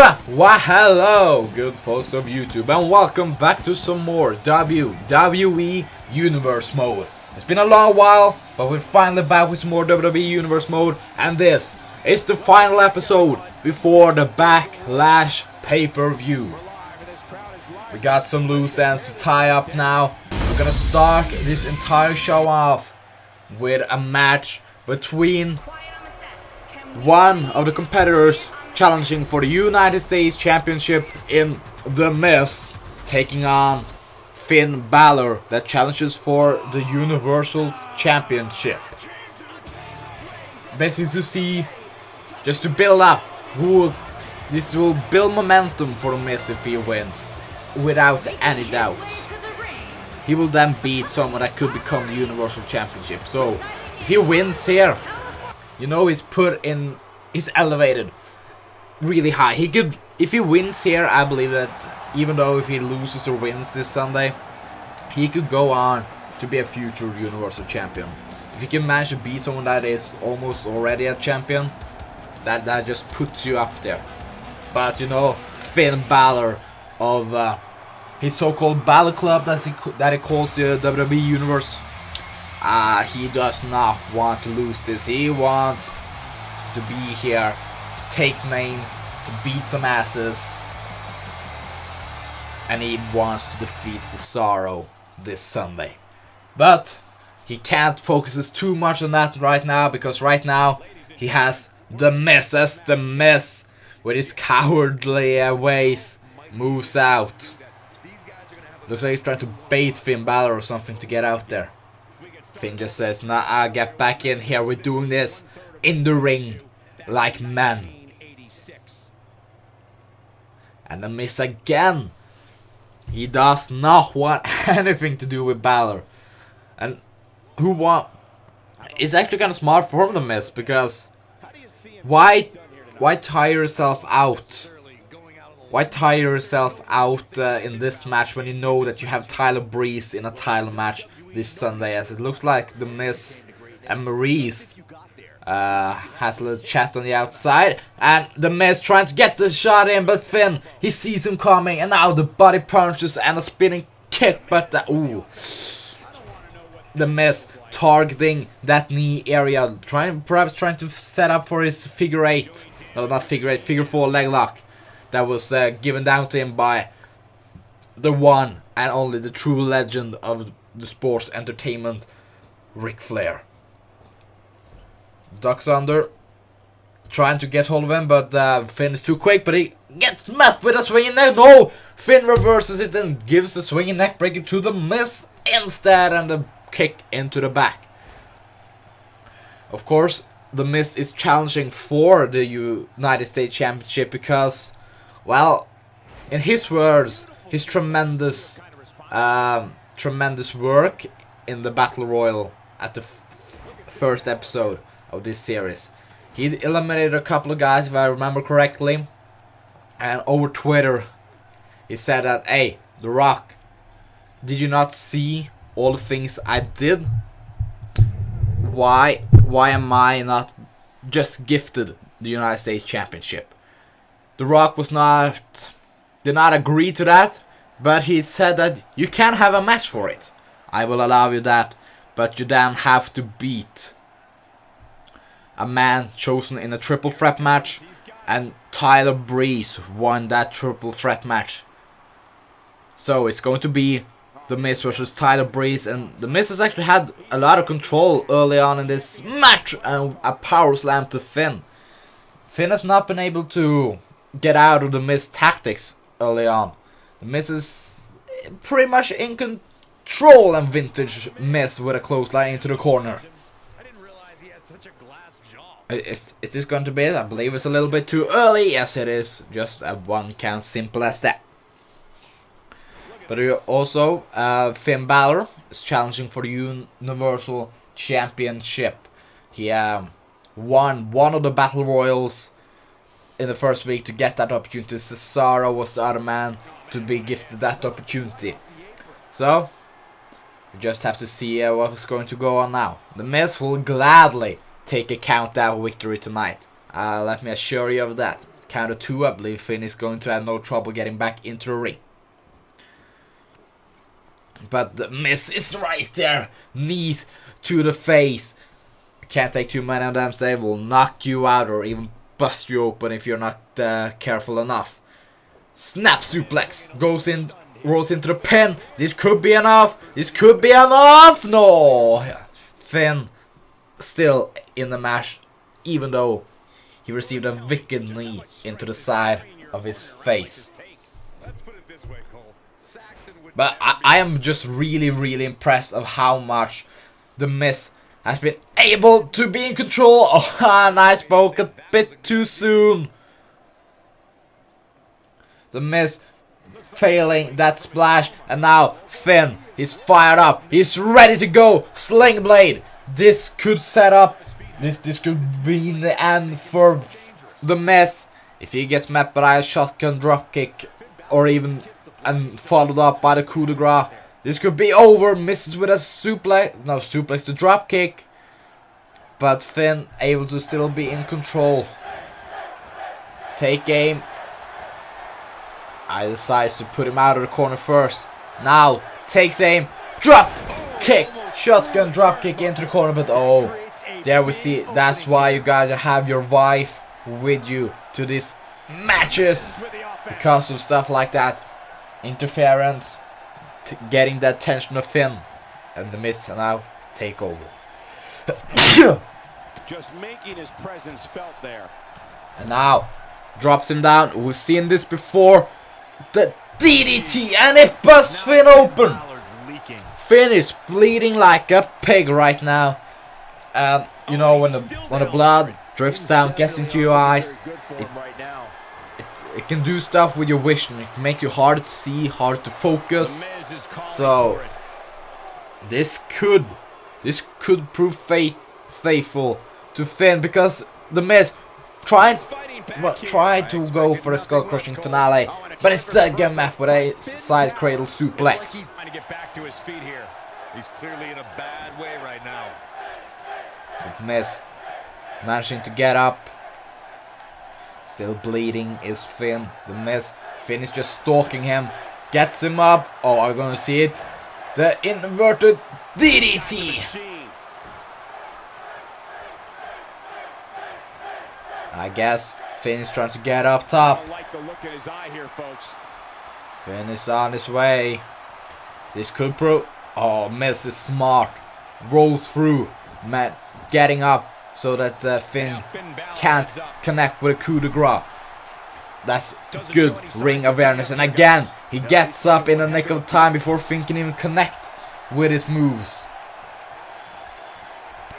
Why hello, good folks of YouTube, and welcome back to some more WWE Universe Mode. It's been a long while, but we're finally back with some more WWE Universe Mode, and this is the final episode before the Backlash pay-per-view. We got some loose ends to tie up now. We're gonna start this entire show off with a match between one of the competitors challenging for the United States Championship in The Miz, taking on Finn Balor that challenges for the Universal Championship. Basically to see, just to build up, this will build momentum for The Miz if he wins, without any doubts. He will then beat someone that could become the Universal Championship. So if he wins here, you know he's elevated really high. He could, if he wins here, I believe that even though if he loses or wins this Sunday, he could go on to be a future Universal Champion. If he can manage to beat someone that is almost already a champion, that just puts you up there. But you know, Finn Balor of his so-called Balor Club that he calls the WWE Universe, he does not want to lose this. He wants to be here, to take names, to beat some asses, and he wants to defeat Cesaro this Sunday. But he can't focus too much on that right now, because right now he has The Miz, as The Miz with his cowardly ways moves out. Looks like he's trying to bait Finn Balor or something to get out there. Finn just says, nah, get back in here, we're doing this in the ring like men. And The Miz again, he does not want anything to do with Balor. And it's actually kind of smart from The Miz, because why tire yourself out? Why tire yourself out in this match when you know that you have Tyler Breeze in a title match this Sunday? As it looks like The Miz and Maurice has a little chat on the outside, and The Miz trying to get the shot in, but Finn, he sees him coming, and now the body punches and a spinning kick, but The Miz targeting that knee area, perhaps trying to set up for his figure 8, no, not figure 8, figure 4 leg lock that was given down to him by the one and only the true legend of the sports entertainment, Ric Flair. Ducks under, trying to get hold of him, but Finn is too quick, but he gets met with a swinging neck. No! Finn reverses it and gives the swinging neck breaker to The Miz instead, and a kick into the back. Of course, The Miz is challenging for the United States Championship because, well, in his words, his tremendous work in the Battle Royal at the first episode of this series. He eliminated a couple of guys, if I remember correctly, and over Twitter he said that, hey, The Rock, did you not see all the things I did? Why am I not just gifted the United States Championship? The Rock did not agree to that, but he said that you can have a match for it. I will allow you that, but you then have to beat a man chosen in a triple threat match, and Tyler Breeze won that triple threat match. So it's going to be The Miz versus Tyler Breeze, and The Miz has actually had a lot of control early on in this match, and a power slam to Finn. Finn has not been able to get out of The Miz tactics early on. The Miz is pretty much in control, and vintage Miz with a clothesline into the corner. Is this going to be it? I believe it's a little bit too early. Yes, it is. Just a one count, simple as that. But also, Finn Balor is challenging for the Universal Championship. He won one of the Battle Royals in the first week to get that opportunity. Cesaro was the other man to be gifted that opportunity. So, we just have to see what's going to go on now. The Miz will gladly take a countdown victory tonight. Let me assure you of that. count of 2, I believe Finn is going to have no trouble getting back into the ring. But the Miz is right there. Knees to the face. Can't take too many of them. They will knock you out or even bust you open if you're not careful enough. Snap suplex. Goes in, rolls into the pin. This could be enough. This could be enough. No. Finn still in the match, even though he received a wicked knee into the side of his face. But I am just really impressed of how much the Miz has been able to be in control. Oh, and I spoke a bit too soon. The Miz failing that splash, and now Finn, he's fired up. He's ready to go. Sling blade. This could set up. This could be the end for the Miz if he gets met by a shotgun dropkick, or even and followed up by the coup de grace. This could be over. Misses with a suplex to drop kick, but Finn able to still be in control. Take aim. I decides to put him out of the corner first. Now takes aim. Drop kick. Shotgun drop kick into the corner, but oh, there we see. That's why you gotta have your wife with you to these matches, because of stuff like that. Interference, getting the attention of Finn, and the Miz now take over. Just making his presence felt there. And now drops him down. We've seen this before. The DDT, and it busts Finn open. Finn is bleeding like a pig right now, and you know when the blood drips down, gets into your eyes, it can do stuff with your vision. It can make you harder to see, harder to focus. So this could prove faithful to Finn, because the Miz tried to go for a skull crushing finale, but instead get met with a side cradle suplex. Trying to get back to his feet here. He's clearly in a bad way right now. The Miz managing to get up. Still bleeding is Finn. The Miz. Finn is just stalking him. Gets him up. Oh, I'm gonna see it. The inverted DDT. I guess Finn is trying to get up top. I like the look in his eye here, folks. Finn is on his way. This could prove. Oh, Miz is smart. Rolls through. Man, getting up so that Finn can't connect with a coup de grace. That's good ring awareness. And again, he gets up in the nick of time before Finn can even connect with his moves.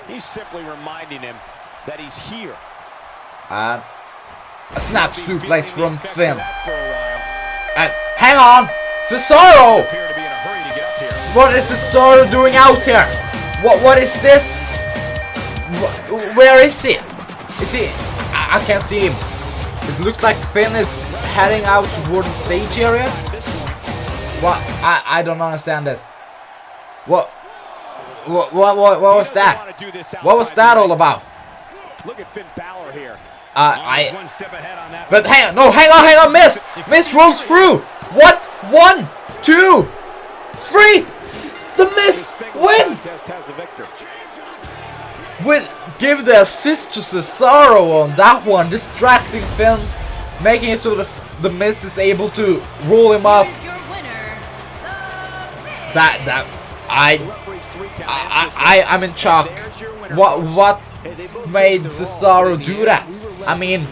He's simply reminding him that he's here. And a snap suplex from Finn. And hang on, Cesaro! What is Cesaro doing out here? What is this? Where is he? Is he? I can't see him. It looks like Finn is heading out towards the stage area. What? I don't understand this. What was that? What was that all about? Look at Finn Balor here. One step ahead on that. But hang on, Miz rolls through. What? 1, 2, 3. The Miz wins. Give the assist to Cesaro on that one, distracting Finn, making it so the Miz is able to roll him up. I'm in shock. What made Cesaro do that? I mean,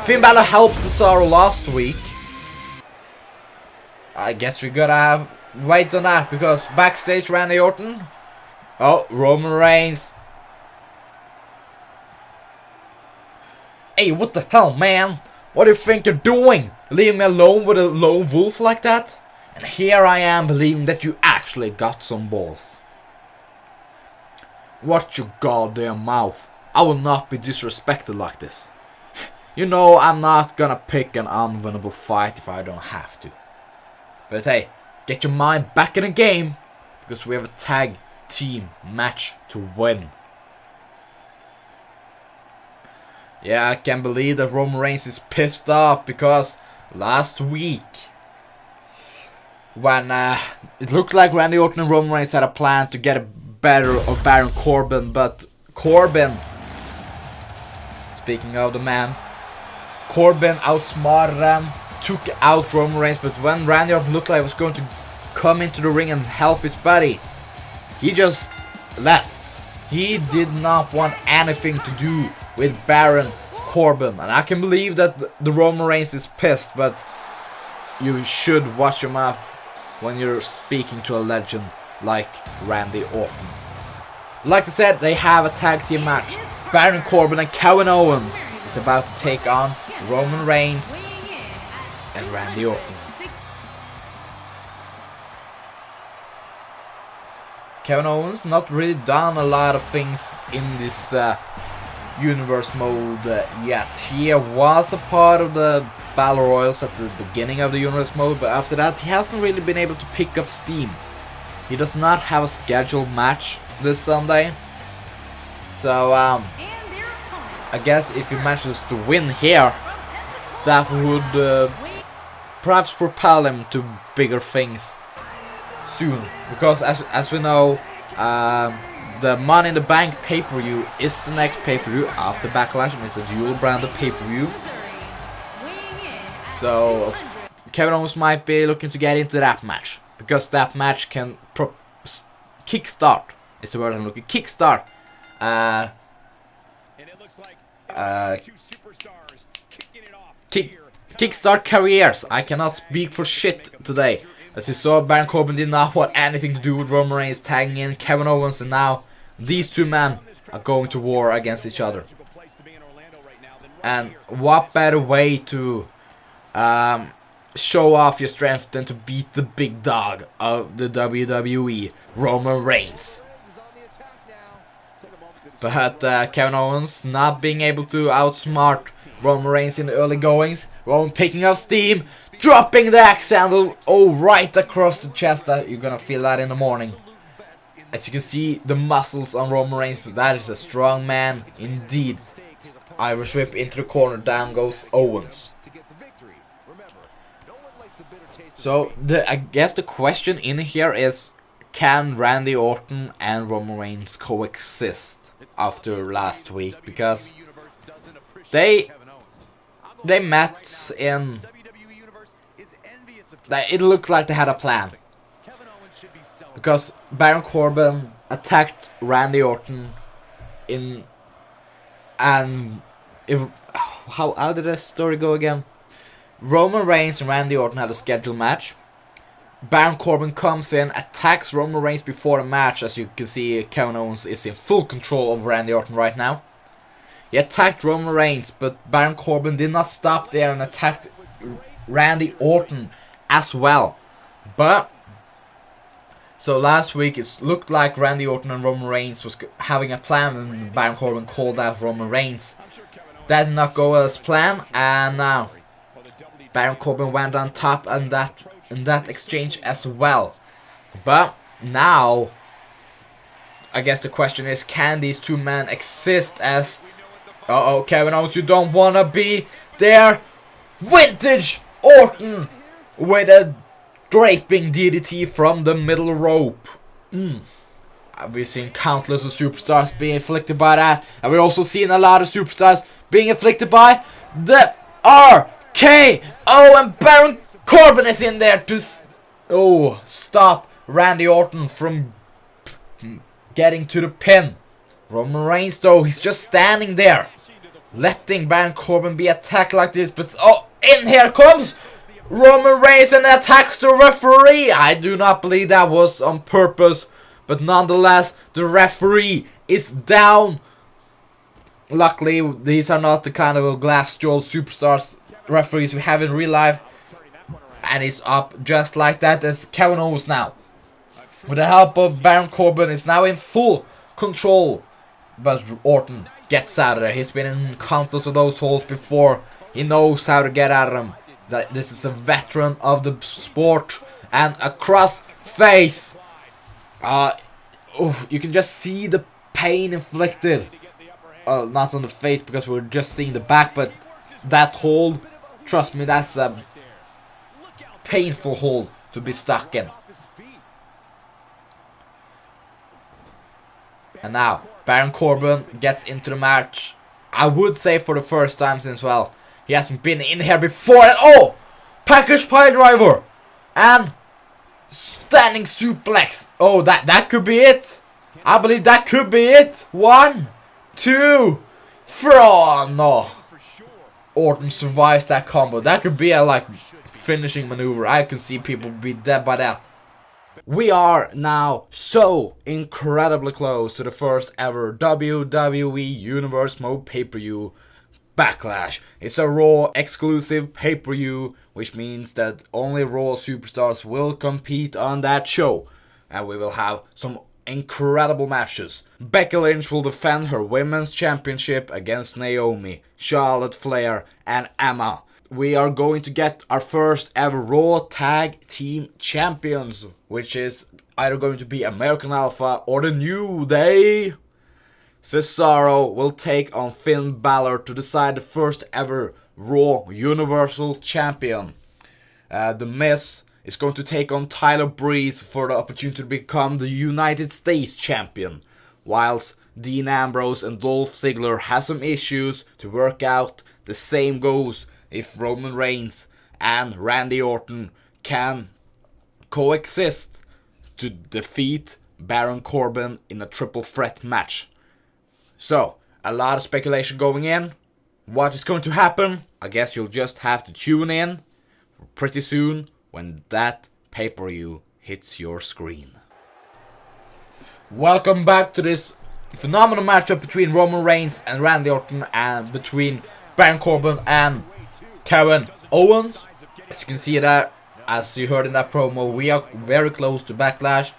Finn Balor helped Cesaro last week. I guess we gotta wait on that, because backstage Randy Orton. Oh, Roman Reigns. Hey, what the hell, man? What do you think you're doing? Leave me alone with a lone wolf like that? And here I am believing that you actually got some balls. Watch your goddamn mouth. I will not be disrespected like this. You know I'm not gonna pick an unwinnable fight if I don't have to. But hey, get your mind back in the game, because we have a tag team match to win. Yeah, I can't believe that Roman Reigns is pissed off because last week, when it looked like Randy Orton and Roman Reigns had a plan to get a better of Baron Corbin, but Corbin, speaking of the man, Corbin outsmarted them, took out Roman Reigns, but when Randy Orton looked like he was going to come into the ring and help his buddy, he just left. He did not want anything to do with Baron Corbin, and I can believe that the Roman Reigns is pissed, but you should watch your mouth when you're speaking to a legend like Randy Orton. Like I said, they have a tag team match. Baron Corbin and Kevin Owens is about to take on Roman Reigns and Randy Orton. Kevin Owens not really done a lot of things in this universe mode yet. He was a part of the Battle Royals at the beginning of the universe mode, but after that he hasn't really been able to pick up steam. He does not have a scheduled match this Sunday, so I guess if he manages to win here, that would perhaps propel him to bigger things soon, because as we know, the Money in the Bank pay-per-view is the next pay-per-view after Backlash, and it's a dual branded pay-per-view. So Kevin Owens might be looking to get into that match, because that match can kickstart, is the word I'm looking, kickstart kickstart careers. I cannot speak for shit today. As you saw, Baron Corbin did not want anything to do with Roman Reigns tagging in Kevin Owens, and now these two men are going to war against each other. And what better way to show off your strength than to beat the big dog of the WWE, Roman Reigns. But Kevin Owens not being able to outsmart Roman Reigns in the early goings. Roman picking up steam, dropping the axe handle, right across the chest. You're gonna feel that in the morning. As you can see, the muscles on Roman Reigns, that is a strong man indeed. Irish whip into the corner, down goes Owens. So I guess the question in here is, can Randy Orton and Roman Reigns coexist after last week? Because they met in, it looked like they had a plan, because Baron Corbin attacked Randy Orton in, and how did the story go again? Roman Reigns and Randy Orton had a scheduled match. Baron Corbin comes in, attacks Roman Reigns before the match. As you can see, Kevin Owens is in full control of Randy Orton right now. He attacked Roman Reigns, but Baron Corbin did not stop there and attacked Randy Orton as well. But so last week it looked like Randy Orton and Roman Reigns was having a plan, and Baron Corbin called out Roman Reigns. That did not go as planned, and now Baron Corbin went on top in that exchange as well. But now I guess the question is, can these two men exist as Kevin Owens, you don't wanna be there. Vintage Orton with a draping DDT from the middle rope. We've seen countless of superstars being afflicted by that, and we've also seen a lot of superstars being afflicted by the RKO, and Baron Corbin is in there to stop Randy Orton from getting to the pin. Roman Reigns, though, he's just standing there, letting Baron Corbin be attacked like this. But in here comes Roman Reigns and attacks the referee. I do not believe that was on purpose, but nonetheless, the referee is down. Luckily, these are not the kind of glass-jawed superstars referees we have in real life. And he's up just like that as Kevin Owens now, with the help of Baron Corbin, is now in full control. But Orton gets out of there. He's been in countless of those holes before. He knows how to get out of them. This is a veteran of the sport. And a cross face. You can just see the pain inflicted not on the face because we're just seeing the back, but that hold, trust me, that's a painful hold to be stuck in. And now Baron Corbin gets into the match. I would say for the first time since, well, he hasn't been in here before. And oh, package pile driver and standing suplex. Oh, that could be it. I believe that could be it. 1, 2, 3. Oh, no. Orton survives that combo. That could be a like finishing maneuver. I can see people be dead by that. We are now so incredibly close to the first ever WWE UniverseMode pay-per-view Backlash. It's a Raw exclusive pay-per-view, which means that only Raw superstars will compete on that show. And we will have some incredible matches. Becky Lynch will defend her women's championship against Naomi, Charlotte Flair, and Emma. We are going to get our first ever Raw Tag Team Champions, which is either going to be American Alpha or the New Day. Cesaro will take on Finn Balor to decide the first ever Raw Universal Champion. The Miz is going to take on Tyler Breeze for the opportunity to become the United States Champion, whilst Dean Ambrose and Dolph Ziggler have some issues to work out. The same goes if Roman Reigns and Randy Orton can coexist to defeat Baron Corbin in a triple threat match. So, a lot of speculation going in. What is going to happen? I guess you'll just have to tune in pretty soon when that pay-per-view hits your screen. Welcome back to this phenomenal matchup between Roman Reigns and Randy Orton, and between Baron Corbin and Kevin Owens. As you can see that, as you heard in that promo, we are very close to Backlash,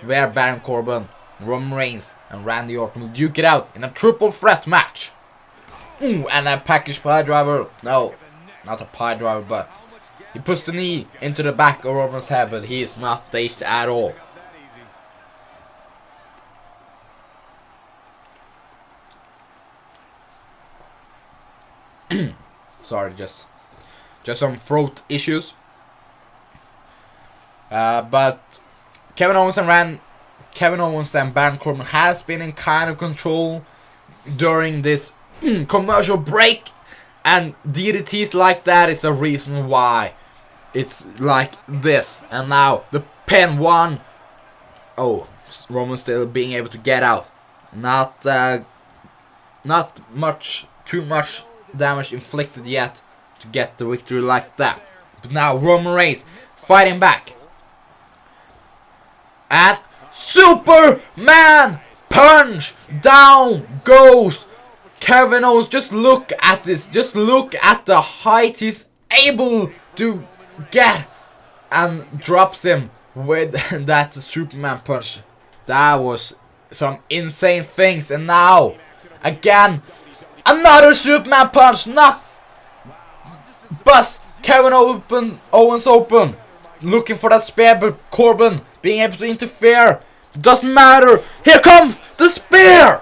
where Baron Corbin, Roman Reigns, and Randy Orton will duke it out in a triple threat match. And a package pile driver. No, not a pile driver, but he puts the knee into the back of Roman's head, but he is not dazed at all. Sorry, just some throat issues. But Kevin Owens and Baron Corbin has been in kind of control during this commercial break, and DDTs like that is a reason why it's like this. And now the pin 1. Oh, Roman still being able to get out. Not too much damage inflicted yet to get the victory like that. But now Roman Reigns fighting back. And Superman punch! Down goes Kevin Owens. Just look at this. Just look at the height he's able to get. And drops him with that Superman punch. That was some insane things. And now, again, another Superman punch. Knock. Bust Kevin Owens open. Looking for that spear, but Corbin being able to interfere. Doesn't matter. Here comes the spear.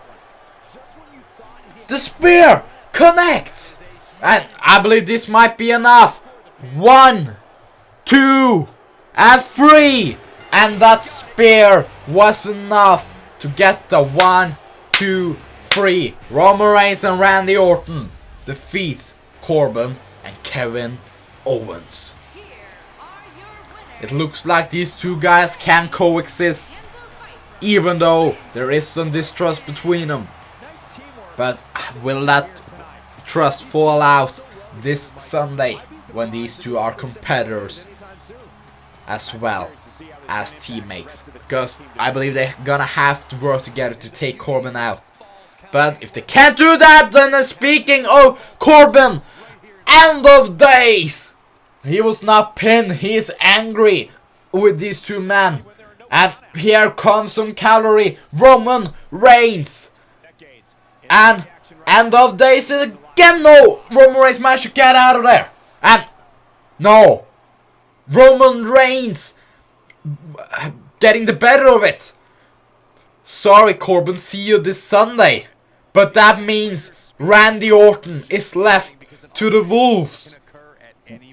The spear connects. And I believe this might be enough. 1, 2, and 3. And that spear was enough to get the 1, 2, 3. Roman Reigns and Randy Orton defeat Corbin and Kevin Owens. It looks like these two guys can coexist, even though there is some distrust between them. But will that trust fall out this Sunday when these two are competitors as well as teammates? Because I believe they're gonna have to work together to take Corbin out. But if they can't do that, then speaking of Corbin, end of days! He was not pinned, he is angry with these two men. And here comes some cavalry, Roman Reigns. And end of days again, no! Roman Reigns managed to get out of there. And no! Roman Reigns getting the better of it. sorry Corbin, see you this Sunday. But that means Randy Orton is left to the Wolves.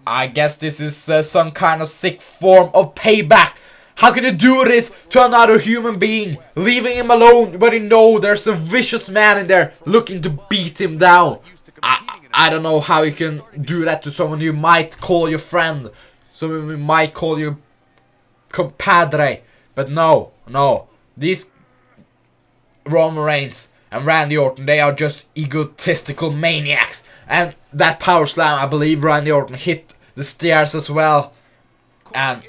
I guess this is some kind of sick form of payback. How can you do this to another human being? Leaving him alone, but you know there's a vicious man in there looking to beat him down. I don't know how you can do that to someone you might call your friend. Someone you might call your compadre. But no. These Roman Reigns and Randy Orton, they are just egotistical maniacs. And that power slam, I believe Randy Orton hit the stairs as well. And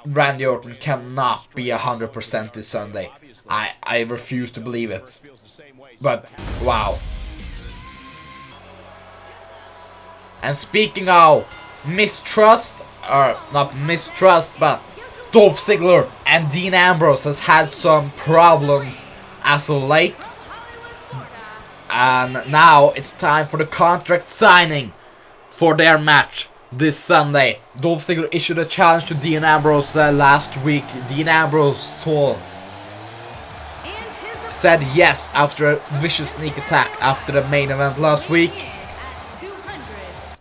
Randy Orton cannot be 100% this Sunday. I refuse to believe it. But wow. And speaking of mistrust, or not mistrust, but Dolph Ziggler and Dean Ambrose has had some problems as of late. And now it's time for the contract signing for their match this Sunday. Dolph Ziggler issued a challenge to Dean Ambrose last week. Dean Ambrose said yes after a vicious sneak attack after the main event last week.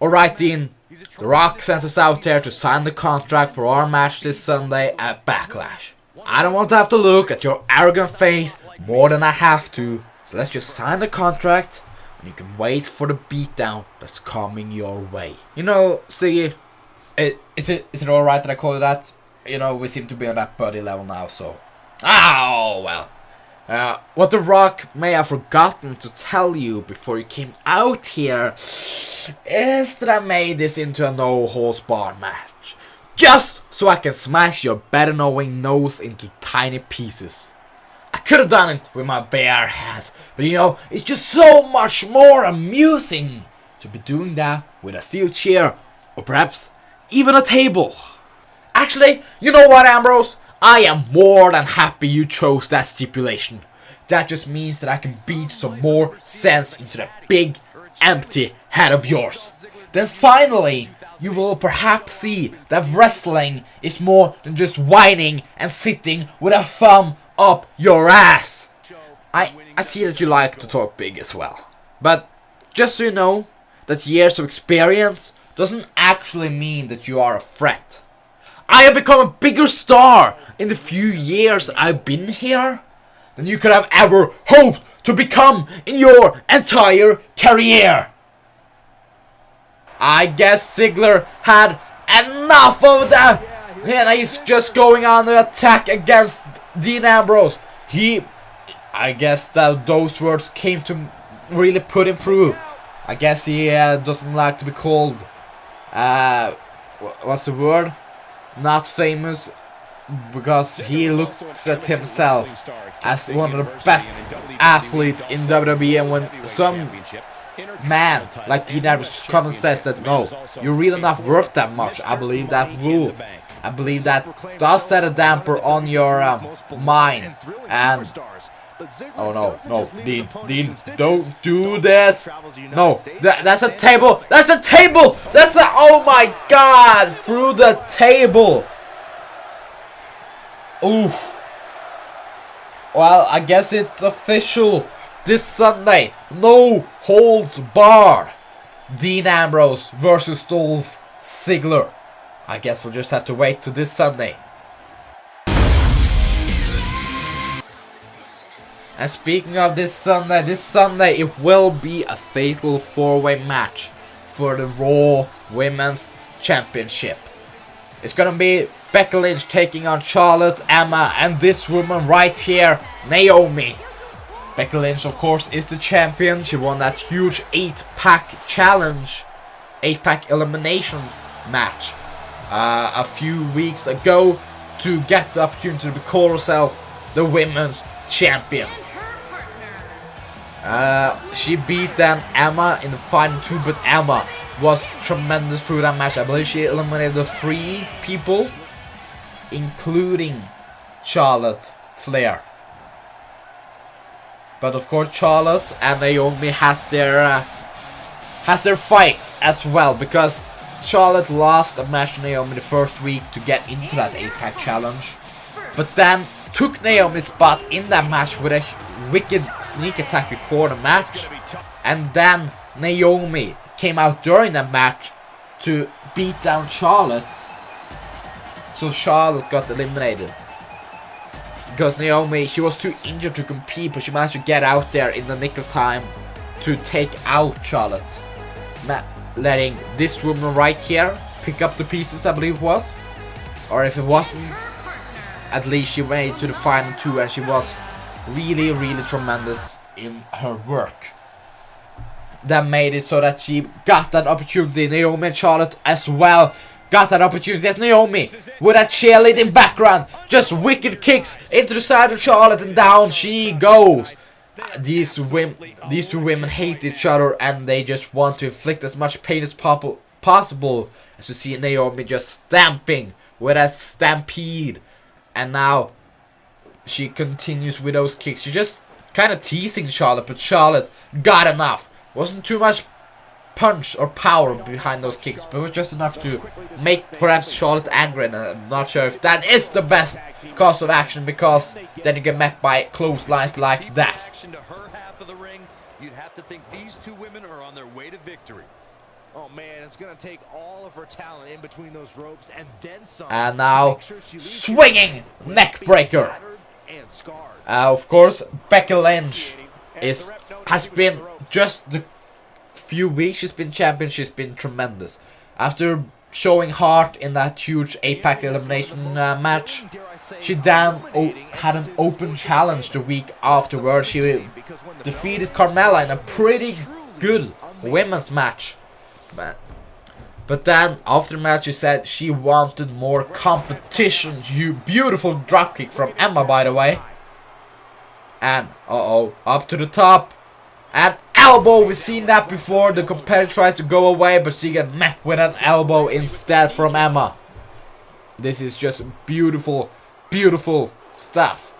Alright Dean, The Rock sent us out there to sign the contract for our match this Sunday at Backlash. I don't want to have to look at your arrogant face more than I have to. So let's just sign the contract and you can wait for the beatdown that's coming your way. You know, Siggy, is it alright that I call it that? You know, we seem to be on that buddy level now, so... Oh, well. What The Rock may have forgotten to tell you before you came out here is that I made this into a no-holds-barred match. Just so I can smash your better-knowing nose into tiny pieces. I could have done it with my bare hands, but you know, it's just so much more amusing to be doing that with a steel chair, or perhaps even a table. Actually, you know what, Ambrose? I am more than happy you chose that stipulation. That just means that I can beat some more sense into that big, empty head of yours. Then finally, you will perhaps see that wrestling is more than just whining and sitting with a thumb up your ass. I see that you like to talk big as well. But just so you know, that years of experience doesn't actually mean that you are a threat. I have become a bigger star in the few years I've been here than you could have ever hoped to become in your entire career. I guess Ziggler had enough of that, and he's just going on the attack against Dean Ambrose. I guess that those words came to really put him through. I guess he doesn't like to be called, what's the word? Not famous, because he looks at himself as one of the best athletes in WWE, and when some man like Dean Ambrose comes and says that no, you're really not worth that much, I believe that rule. I believe that does set a damper on your mind. And oh no, Dean, don't do this. No, that's a table. That's a table. Oh my God, through the table. Oof. Well, I guess it's official. This Sunday, no holds barred. Dean Ambrose versus Dolph Ziggler. I guess we'll just have to wait till this Sunday. And speaking of this Sunday it will be a fatal 4-way match for the Raw Women's Championship. It's gonna be Becky Lynch taking on Charlotte, Emma, and this woman right here, Naomi. Becky Lynch, of course, is the champion. She won that huge 8-pack challenge, 8-pack elimination match a few weeks ago to get the opportunity to call herself the women's champion. She beat then Emma in the final 2, but Emma was tremendous through that match. I believe she eliminated 3 people, including Charlotte Flair. But of course, Charlotte and Naomi has their fights as well, because Charlotte lost a match to Naomi the first week to get into that 8-pack challenge. But then took Naomi's spot in that match with a wicked sneak attack before the match. And then Naomi came out during the match to beat down Charlotte. So Charlotte got eliminated. Because Naomi, she was too injured to compete, but she managed to get out there in the nick of time to take out Charlotte. Letting this woman right here pick up the pieces, I believe it was. Or if it wasn't, at least she made it to the final two, and she was really, really tremendous in her work. That made it so that she got that opportunity. Naomi and Charlotte as well got that opportunity as Naomi with that cheerleading background. Just wicked kicks into the side of Charlotte, and down she goes. These two women hate each other, and they just want to inflict as much pain as possible. As you see Naomi just stamping with a stampede. And now she continues with those kicks. She's just kind of teasing Charlotte, but Charlotte got enough. Wasn't too much punch or power behind those kicks, but it was just enough to make perhaps Charlotte angry. And I'm not sure if that is the best course of action, because then you get met by clotheslines like that. To her half of the ring, you'd have to think these two women are on their way to victory. Oh man, it's gonna take all of her talent in between those ropes and then some. And now swinging neck breaker. Of course, Becky Lynch has been just the few weeks she's been champion. She's been tremendous. After showing heart in that huge 8-pack elimination match, she then had an open challenge the week afterwards. She defeated Carmella in a pretty good women's match. But then after the match she said she wanted more competition. You beautiful dropkick from Emma, by the way. And up to the top. And elbow, we've seen that before. The competitor tries to go away, but she gets met with an elbow instead from Emma. This is just beautiful, beautiful stuff.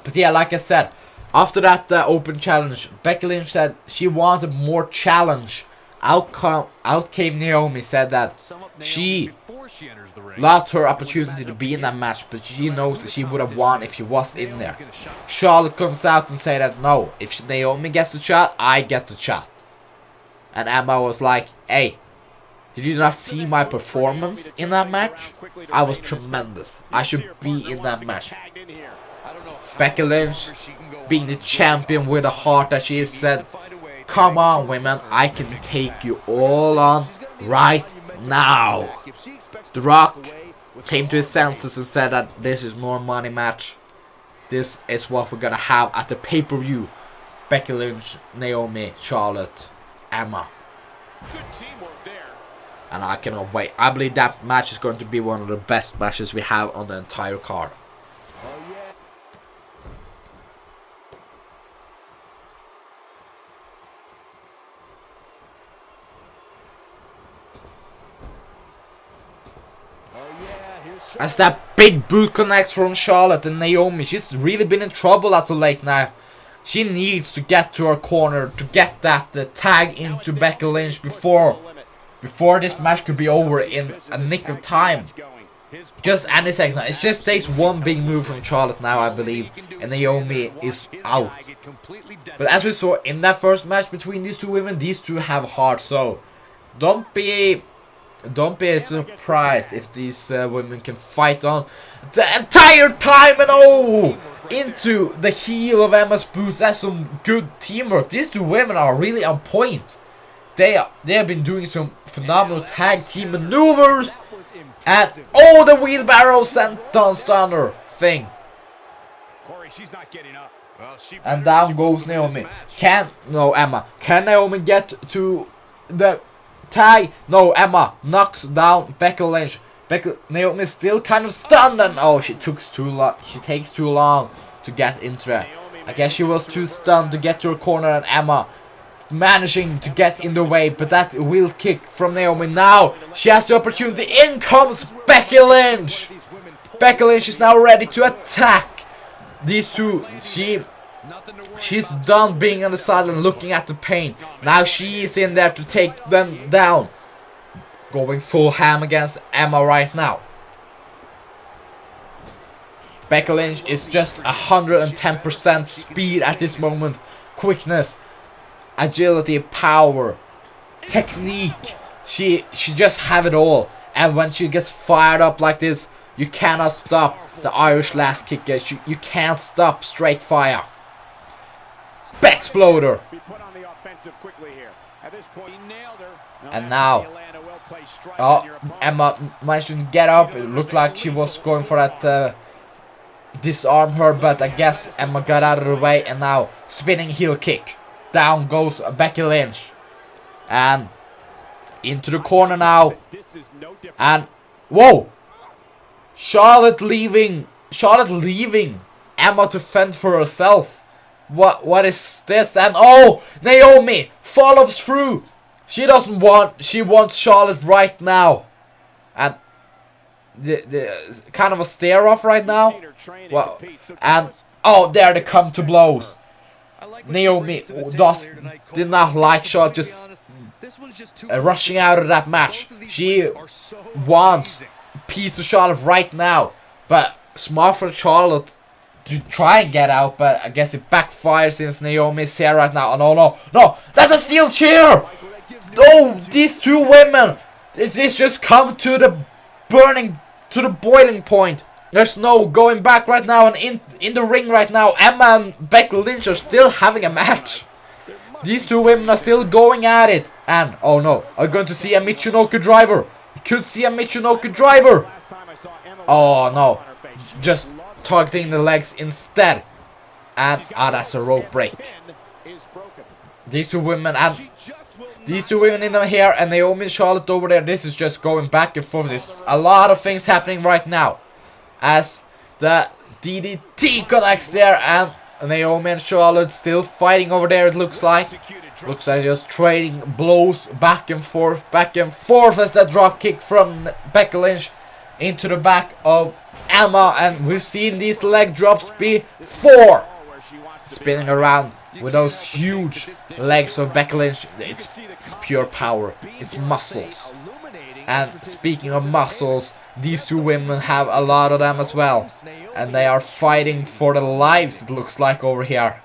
But yeah, like I said, after that open challenge, Becky Lynch said she wanted more challenge. Out came Naomi, said that she lost her opportunity to be in that match, but she knows that she would have won if she was in there. Charlotte comes out and say that no, if Naomi gets the shot, I get the shot. And Emma was like, hey, did you not see my performance in that match? I was tremendous. I should be in that match. Becky Lynch, being the champion with the heart that she is, said, come on women, I can take you all on right now. The Rock came to his senses and said that this is more money match. This is what we're gonna have at the pay-per-view. Becky Lynch, Naomi, Charlotte, Emma. And I cannot wait. I believe that match is going to be one of the best matches we have on the entire card. As that big boot connects from Charlotte and Naomi, she's really been in trouble as of late now. She needs to get to her corner to get that tag into Becky Lynch before this match could be over in a nick of time. Just any second now. It just takes one big move from Charlotte now, I believe, and Naomi is out. But as we saw in that first match between these two women, these two have heart, so don't be surprised if these women can fight on the entire time and into the heel of Emma's boots. That's some good teamwork. These two women are really on point. They have been doing some phenomenal tag team maneuvers, and the wheelbarrow senton stunner thing. And down goes Naomi. Emma. Can Naomi get to the tag? No, Emma knocks down Becky Lynch. Naomi is still kind of stunned, and she takes too long to get into there. I guess she was too stunned to get to her corner, and Emma managing to get in the way, but that wheel kick from Naomi. Now she has the opportunity. In comes Becky Lynch. Becky Lynch is now ready to attack these two. She's done being on the side and looking at the pain. Now she is in there to take them down. Going full ham against Emma right now. Becky Lynch is just 110% speed at this moment. Quickness, agility, power, technique. She just have it all. And when she gets fired up like this, you cannot stop the Irish last kick. You can't stop straight fire. Backsploder. And now, Emma managed to get up. It looked like she was going for that disarm her, but I guess Emma got out of the way. And now, spinning heel kick. Down goes Becky Lynch. And into the corner now. And, whoa! Charlotte leaving Emma to fend for herself. What is this? And oh, Naomi follows through. She wants Charlotte right now. And the kind of a stare off right now. Well, and oh, there they come to blows. Naomi did not like Charlotte just rushing out of that match. She wants piece of Charlotte right now, but smart for Charlotte to try and get out, but I guess it backfires since Naomi is here right now. Oh no, that's a steel chair. Oh, these two women, this just come to the boiling point. There's no going back right now, and in the ring right now, Emma and Becky Lynch are still having a match. These two women are still going at it. And, oh no, are we going to see a Michinoku driver? We could see a Michinoku driver. Oh no, just targeting the legs instead. And, that's a rope break. These two women in the here, and Naomi and Charlotte over there. This is just going back and forth. There's a lot of things happening right now. As the DDT connects there, and Naomi and Charlotte still fighting over there, it looks like. Looks like just trading blows back and forth as that drop kick from Becky Lynch into the back of Emma. And we've seen these leg drops before. Spinning around with those huge legs of Becky Lynch. It's pure power. It's muscles. And speaking of muscles, these two women have a lot of them as well. And they are fighting for their lives, it looks like, over here.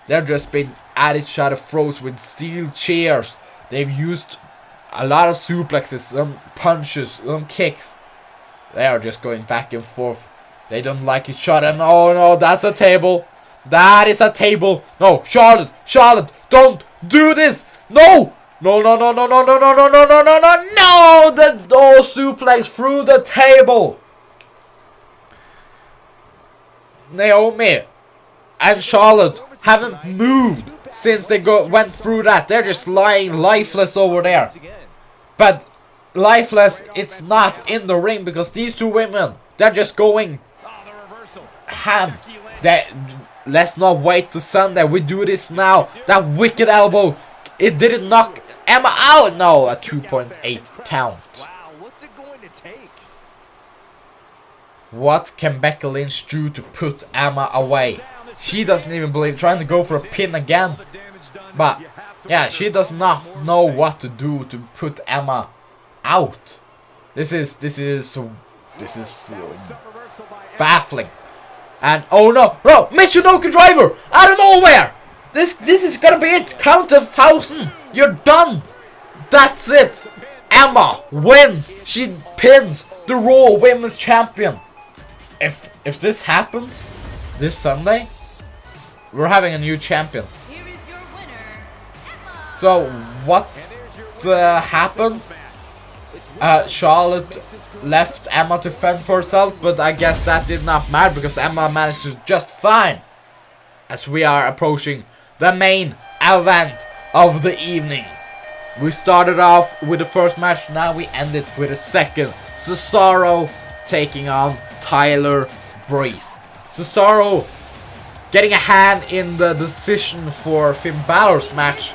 They're just been at each other's throats with steel chairs. They've used a lot of suplexes, some punches, some kicks. They are just going back and forth. They don't like each other. And oh no, that's a table. That is a table. No, Charlotte, don't do this. No. No, the suplex through the table. Naomi and Charlotte haven't moved since they went through that. They're just lying lifeless over there. But lifeless, it's not in the ring, because these two women, they're just going ham. Let's not wait till Sunday. We do this now. That wicked elbow, it didn't knock Emma out. No, a 2.8 count. What's it going to take? What can Becky Lynch do to put Emma away? She doesn't even believe, trying to go for a pin again. But yeah, she does not know what to do to put Emma out. This is baffling. And oh no, Michinoku driver out of nowhere. This is gonna be it. Count 1,000. You're done. That's it. Emma wins. She pins the Raw Women's Champion. If this happens this Sunday, we're having a new champion. So what happened? Charlotte left Emma to fend for herself, but I guess that did not matter, because Emma managed to just fine. As we are approaching the main event of the evening. We started off with the first match, now we ended with a second. Cesaro taking on Tyler Breeze. Cesaro getting a hand in the decision for Finn Balor's match.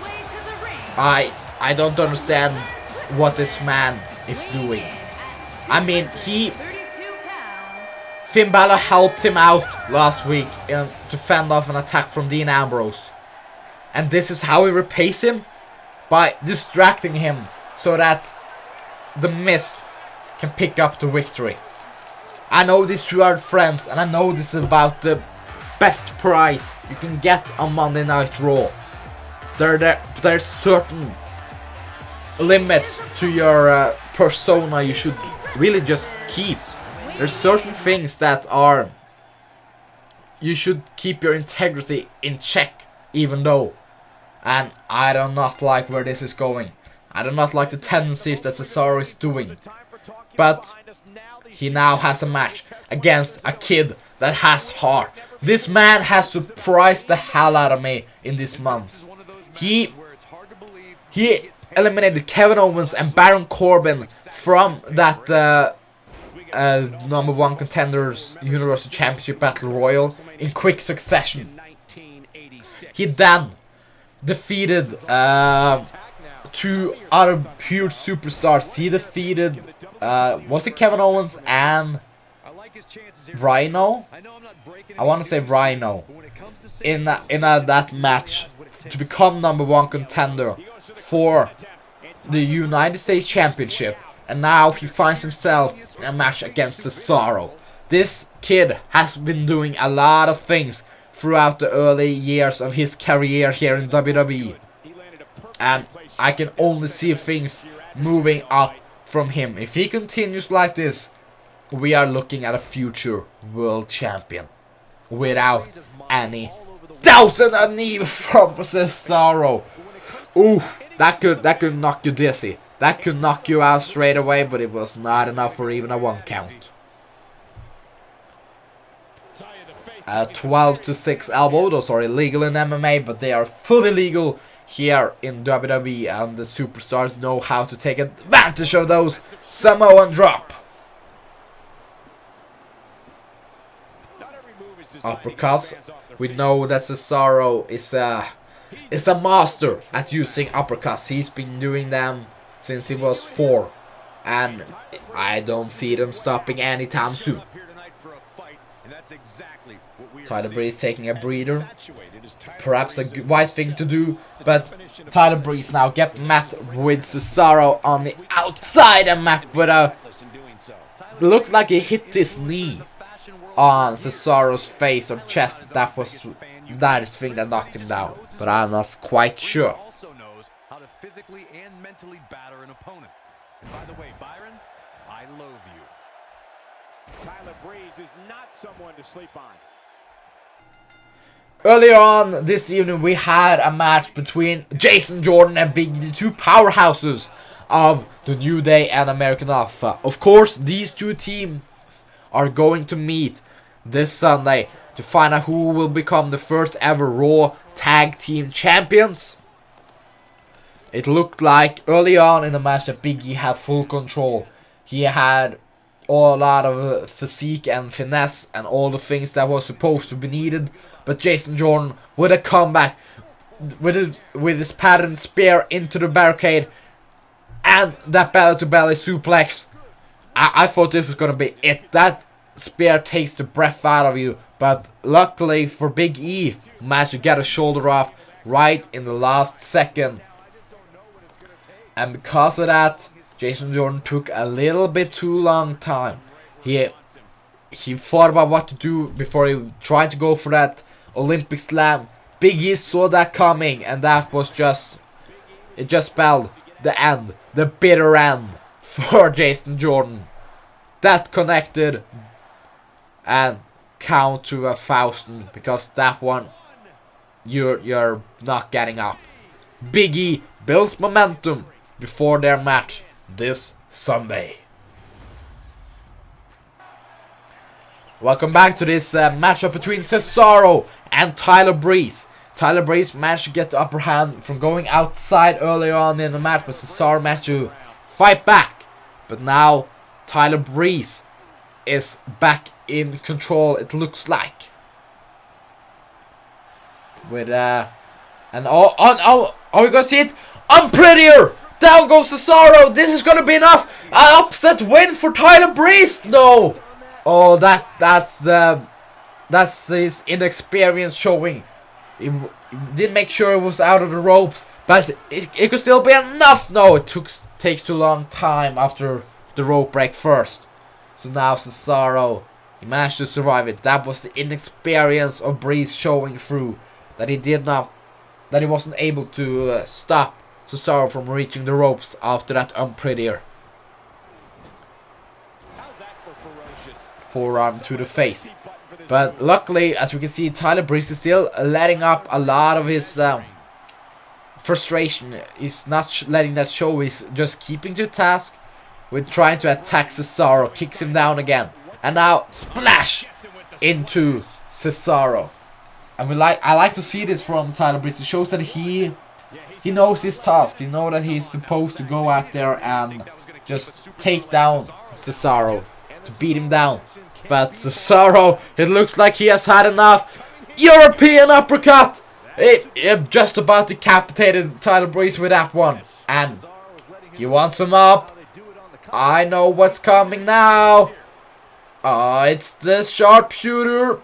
I don't understand what this man is doing. I mean, Finn Balor helped him out last week to fend off an attack from Dean Ambrose. And this is how he repays him? By distracting him so that The Miz can pick up the victory. I know these two are friends, and I know this is about the best price you can get on Monday Night Raw. There's certain limits to your persona you should really just keep. There's certain things that are... You should keep your integrity in check, even though. And I do not like where this is going. I do not like the tendencies that Cesaro is doing. But he now has a match against a kid that has heart. This man has surprised the hell out of me in this month. He eliminated Kevin Owens and Baron Corbin from that #1 Contenders Universal Championship Battle Royal in quick succession. He then defeated two other huge superstars. He defeated was it Kevin Owens and Rhino? I want to say Rhino in that match to become #1 contender for the United States Championship. And now he finds himself in a match against Cesaro. This kid has been doing a lot of things throughout the early years of his career here in WWE. And I can only see things moving up from him. If he continues like this, we are looking at a future world champion. Without any doubt. And a knee from Cesaro. Ooh, that could knock you dizzy. That could knock you out straight away, but it was not enough for even a 1 count. 12-6 elbow. Those are illegal in MMA, but they are fully legal here in WWE, and the superstars know how to take advantage of those. Samoan drop. Uppercuts. We know that Cesaro is a master at using uppercuts. He's been doing them since he was 4, and I don't see them stopping anytime soon. Tyler Breeze taking a breather, perhaps a wise thing to do, but Tyler Breeze now get met with Cesaro on the outside and met with a... Looked like he hit his knee on Cesaro's face or chest. That is the thing that knocked him down, but I'm not quite sure. Physically and mentally batter an opponent. And by the way, Byron, I love you. Tyler Breeze is not someone to sleep on. Earlier on this evening, we had a match between Jason Jordan and Big E, the two powerhouses of the New Day and American Alpha. Of course, these two teams are going to meet this Sunday to find out who will become the first ever Raw Tag Team Champions. It looked like early on in the match that Big E had full control. He had a lot of physique and finesse and all the things that was supposed to be needed. But Jason Jordan with a comeback with his patterned spear into the barricade and that belly-to-belly suplex. I thought this was going to be it. That spear takes the breath out of you. But luckily for Big E, managed to get a shoulder up right in the last second. And because of that, Jason Jordan took a little bit too long time. He thought about what to do before he tried to go for that Olympic slam. Big E saw that coming, and that was just spelled the end, the bitter end for Jason Jordan. That connected and count to 1,000, because that one you're not getting up. Big E builds momentum before their match this Sunday. Welcome back to this matchup between Cesaro and Tyler Breeze. Tyler Breeze managed to get the upper hand from going outside earlier on in the match, but Cesaro managed to fight back. But now Tyler Breeze is back in control, it looks like. With are we gonna see it? I'm prettier! Down goes Cesaro. This is gonna be enough. An upset win for Tyler Breeze. No. Oh, that's his inexperience showing. He did make sure it was out of the ropes, but it could still be enough. No, it takes too long time after the rope break first. So now Cesaro, he managed to survive it. That was the inexperience of Breeze showing through. That he wasn't able to stop Cesaro from reaching the ropes after that unprettier forearm to the face. But luckily, as we can see, Tyler Breeze is still letting up a lot of his frustration. He's not letting that show. He's just keeping to task with trying to attack Cesaro. Kicks him down again. And now, splash into Cesaro. And I like to see this from Tyler Breeze. It shows that he knows his task. He knows that he's supposed to go out there and just take down Cesaro, to beat him down. But Cesaro, it looks like he has had enough. European uppercut! Just about decapitated Tyler Breeze with that one. And he wants him up. I know what's coming now. It's the sharpshooter.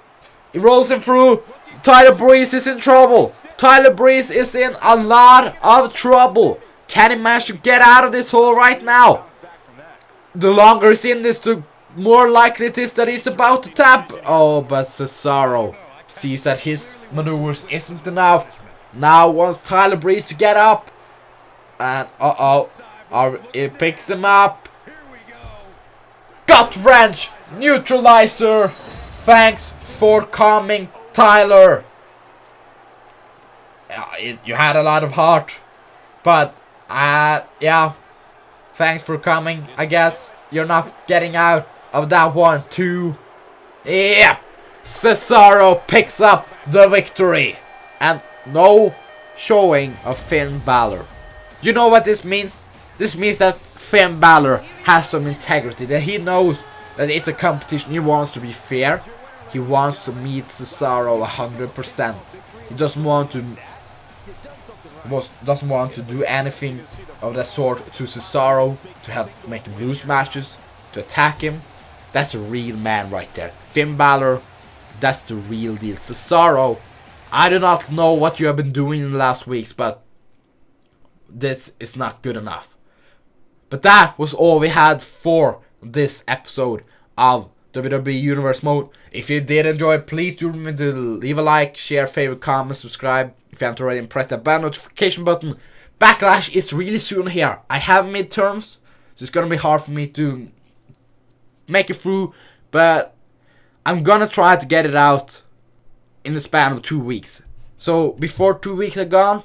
He rolls him through. Tyler Breeze is in trouble. Tyler Breeze is in a lot of trouble. Can he manage to get out of this hole right now? The longer he's in this, the more likely it is that he's about to tap. Oh, but Cesaro sees that his maneuvers isn't enough. Now wants Tyler Breeze to get up. And it picks him up. Gut wrench, neutralizer. Thanks for coming, Tyler. You had a lot of heart, but yeah, thanks for coming. I guess you're not getting out of that one too. Yeah, Cesaro picks up the victory, and no showing of Finn Balor. You know what this means? This means that Finn Balor has some integrity, that he knows that it's a competition. He wants to be fair. He wants to meet Cesaro 100%. He doesn't want to do anything of that sort to Cesaro, to help make him lose matches, to attack him. That's a real man right there. Finn Balor, that's the real deal. Cesaro, I do not know what you have been doing in the last weeks, but this is not good enough. But that was all we had for this episode of WWE Universe Mode. If you did enjoy, please do remember to leave a like, share, favorite, comment, subscribe if you haven't already, and press that bell notification button. Backlash is really soon here. I have midterms, so it's gonna be hard for me to make it through, but I'm gonna try to get it out in the span of 2 weeks. So before 2 weeks are gone,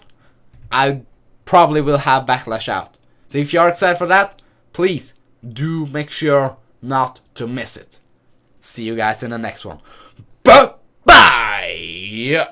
I probably will have Backlash out. So if you are excited for that, please do make sure not to miss it. See you guys in the next one. Bye!